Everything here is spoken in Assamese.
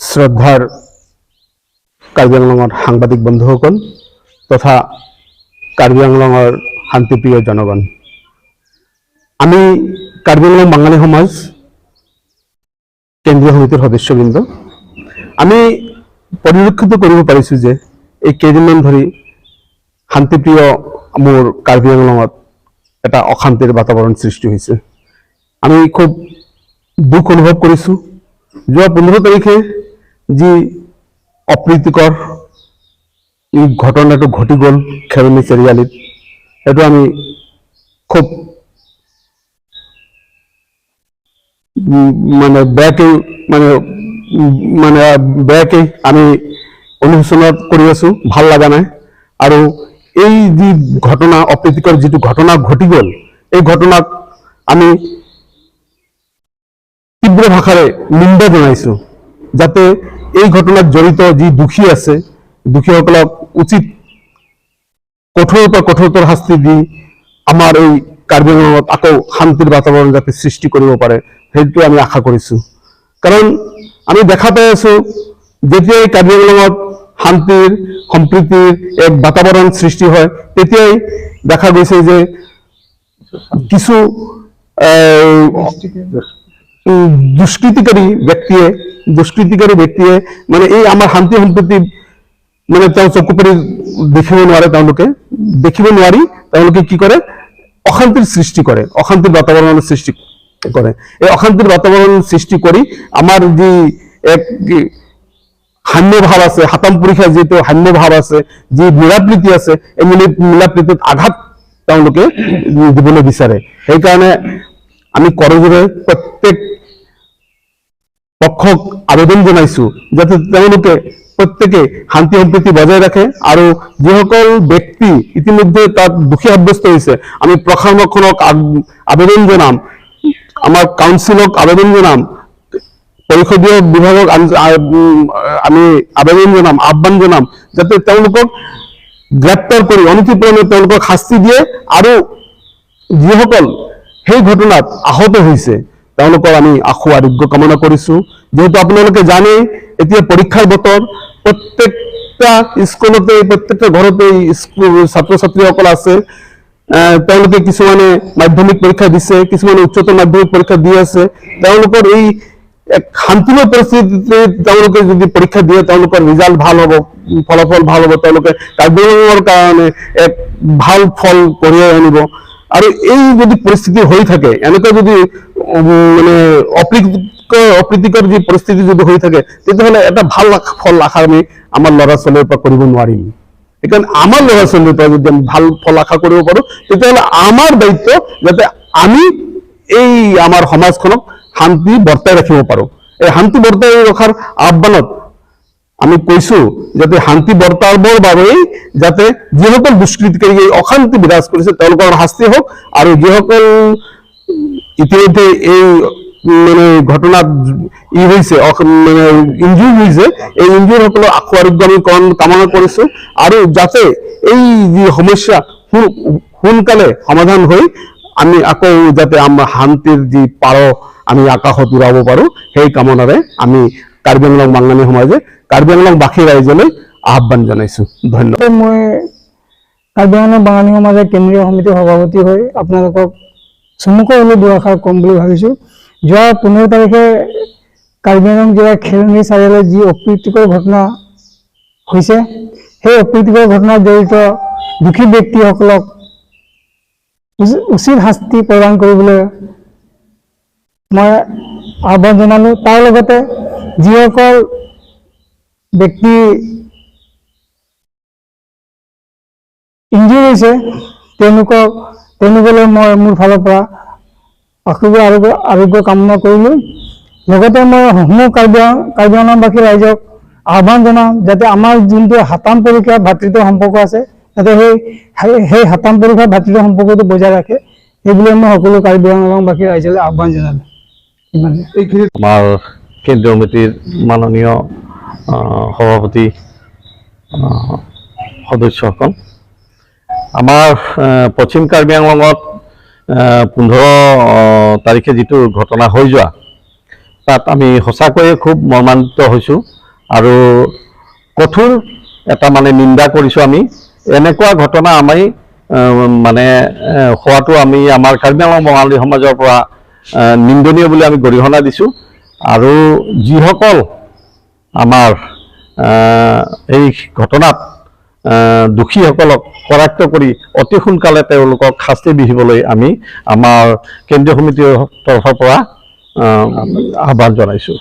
শ্ৰদ্ধাৰ কাৰ্বি আংলঙৰ সাংবাদিক বন্ধুসকল তথা কাৰ্বি আংলঙৰ শান্তিপ্ৰিয় জনগণ, আমি কাৰ্বি আংলং বাঙালি সমাজ কেন্দ্ৰীয় সমিতিৰ সদস্যবৃন্দ আমি পৰিলক্ষিত কৰিব পাৰিছো যে এই কেইদিনমান ধৰি শান্তিপ্ৰিয় মোৰ কাৰ্বি আংলঙত এটা অশান্তিৰ বাতাবৰণ সৃষ্টি হৈছে। আমি খুব দুখ অনুভৱ কৰিছো। যোৱা 15 তাৰিখে যি অপ্ৰীতিকৰ এই ঘটনাটো ঘটি গ'ল খেৰনি চাৰিআলিত, সেইটো আমি খুব বেয়াকেই আমি অনুশোচনা কৰি আছো, ভাল লগা নাই। আৰু এই যি ঘটনা অপ্ৰীতিকৰ যিটো ঘটনা ঘটি গ'ল, এই ঘটনাক আমি তীব্ৰ ভাষাৰে নিন্দা জনাইছো, যাতে এই ঘটনাত জড়িত যি দোষী আছে দোষীসকলক উচিত কঠোৰতৰ শাস্তি দি আমাৰ এই কাৰ্বি আংলঙত আকৌ শান্তিৰ বাতাবৰণ যাতে সৃষ্টি কৰিব পাৰে, সেইটো আমি আশা কৰিছো। কাৰণ আমি দেখা পাই আছো যেতিয়াই কাৰ্বি আংলঙত শান্তিৰ সম্প্ৰীতিৰ এক বাতাবৰণ সৃষ্টি হয়, তেতিয়াই দেখা গৈছে যে কিছু দুষ্কৃতিকাৰী ব্যক্তিয়ে মানে এই আমাৰ শান্তি সম্প্ৰীতি মানে তেওঁ চকু পাৰি দেখিব নোৱাৰি তেওঁলোকে কি কৰে, অশান্তিৰ সৃষ্টি কৰে, অশান্তিৰ বাতাবৰণৰ সৃষ্টি কৰে। এই অশান্তিৰ বাতাবৰণ সৃষ্টি কৰি আমাৰ যি এক সাম্য ভাৱ আছে, হাতাম পৰীক্ষা যিটো সাম্য ভাৱ আছে, যি মিলাপ্ৰীতি আছে, এই মিলাপ্ৰীতিত আঘাত তেওঁলোকে দিবলৈ বিচাৰে। সেইকাৰণে আমি কৰজোৰে প্ৰত্যেক পক্ষক আবেদন জনাইছো যাতে তেওঁলোকে প্ৰত্যেকে শান্তি সম্প্ৰীতি বজাই ৰাখে। আৰু যিসকল ব্যক্তি ইতিমধ্যে তাত দোষী সাব্যস্ত হৈছে, আমি প্ৰশাসনক আবেদন জনাম, আমাৰ কাউন্সিলক আবেদন জনাম, পৰিষদীয় বিভাগক আমি আবেদন জনাম, আহ্বান জনাম যাতে তেওঁলোকক গ্ৰেপ্তাৰ কৰি অনতিপলমে তেওঁলোকক শাস্তি দিয়ে। আৰু যিসকল সেই ঘটনাত আহত হৈছে তেওঁলোকৰ আমি আশু আৰোগ্য কামনা কৰিছো। যেহেতু আপোনালোকে জানেই এতিয়া পৰীক্ষাৰ বতৰ, প্ৰত্যেকটা স্কুলতে প্ৰত্যেকটা ঘৰতে ছাত্ৰ ছাত্ৰীসকল আছে। তেওঁলোকে কিছুমানে মাধ্যমিক পৰীক্ষা দিছে, কিছুমানে উচ্চতৰ মাধ্যমিক পৰীক্ষা দি আছে। তেওঁলোকৰ এই এক শান্তিময় পৰিস্থিতিত তেওঁলোকে যদি পৰীক্ষা দিয়ে তেওঁলোকৰ ৰিজাল্ট ভাল হ'ব, ফলাফল ভাল হ'ব, তেওঁলোকে কাৰ্বি আংলঙৰ কাৰণে এক ভাল ফল কঢ়িয়াই আনিব। আৰু এই যদি পৰিস্থিতি হৈ থাকে, এনেকুৱা যদি মানে অপ্ৰীতিকৰ যি পৰিস্থিতি যদি হৈ থাকে, তেতিয়াহ'লে এটা ভাল ফল আশা আমি আমাৰ ল'ৰা ছোৱালীৰ পৰা কৰিব নোৱাৰিম। সেইকাৰণে আমাৰ ল'ৰা ছোৱালীৰ পৰা যদি আমি ভাল ফল আশা কৰিব পাৰোঁ, তেতিয়াহ'লে আমাৰ দায়িত্ব যাতে আমি এই আমাৰ সমাজখনক শান্তি বৰ্তাই ৰাখিব পাৰোঁ। এই শান্তি বৰ্তাই ৰখাৰ আহ্বানত আমি কৈছো যাতে শান্তি বৰ্তাবৰ বাবেই যাতে যিসকল দুষ্কৃতিকাৰী এই অশান্তি বিৰাজ কৰিছে তেওঁলোকৰ শাস্তি হওক। আৰু যিসকল ইতিমধ্যে এই মানে ঘটনাত হৈছে মানে ইনজুৰ হৈছে, এই ইনজুৰসকলৰ আশু আৰোগ্য আমি কামনা কৰিছো। আৰু যাতে এই যি সমস্যা সোনকালে সমাধান হৈ আমি আকৌ যাতে আমাৰ শান্তিৰ যি পাৰ আমি আকাশত উৰাব পাৰোঁ, সেই কামনাৰে আমি কাৰ্বি আংলং বাঙালি সমাজে কাৰ্বি আংলংবাসী ৰাইজলৈ আহ্বান জনাইছো। ধন্যবাদ। মই কাৰ্বি আংলং বাঙালি সমাজৰ কেন্দ্ৰীয় সমিতিৰ সভাপতি হৈ আপোনালোকক চমুকৈ হ'লেও দুআষাৰ ক'ম বুলি ভাবিছোঁ। যোৱা 15 তাৰিখে কাৰ্বি আংলং জিলাৰ খেৰনি চাৰিআলিত যি অপ্ৰীতিকৰ ঘটনা হৈছে, সেই অপ্ৰীতিকৰ ঘটনাত জড়িত দোষী ব্যক্তিসকলক উচিত শাস্তি প্ৰদান কৰিবলৈ মই আহ্বান জনালোঁ। তাৰ লগতে যিসকল ব্যক্তি ইনজুৰ হৈছে তেওঁলোকলৈ মই মোৰ ফালৰ পৰা আৰোগ্য কামনা কৰিলোঁ। লগতে মই সমূহ কাৰ্বি আংলংবাসী ৰাইজক আহ্বান জনাম যাতে আমাৰ যোনটো হাতাম পৰীক্ষা ভাতৃত্ব সম্পৰ্ক আছে, যাতে সেই হাতাম পৰীক্ষা ভাতৃত্ব সম্পৰ্কটো বজাই ৰাখে, সেইবুলি মই সকলো কাৰ্বি আংলংবাসী ৰাইজলৈ আহ্বান জনালোঁ। আমাৰ কেন্দ্ৰীয় সমিতিৰ মাননীয় সভাপতি সদস্যসকল, আমাৰ পশ্চিম কাৰ্বি আংলঙত 15 তাৰিখে যিটো ঘটনা হৈ যোৱা, তাত আমি সঁচাকৈয়ে খুব মৰ্মান্বিত হৈছোঁ। আৰু কঠোৰ এটা মানে নিন্দা কৰিছোঁ আমি। এনেকুৱা ঘটনা আমি মানে হোৱাটো আমি আমাৰ কাৰ্বি আংলং বঙালী সমাজৰ পৰা নিন্দনীয় বুলি আমি গৰিহণা দিছোঁ। আৰু যিসকল আমাৰ এই ঘটনাত দোষীসকলক কৰায়ত্ব কৰি অতি সোনকালে তেওঁলোকক শাস্তি বিহিবলৈ আমি আমাৰ কেন্দ্ৰীয় সমিতিৰ তৰফৰ পৰা আহ্বান জনাইছোঁ।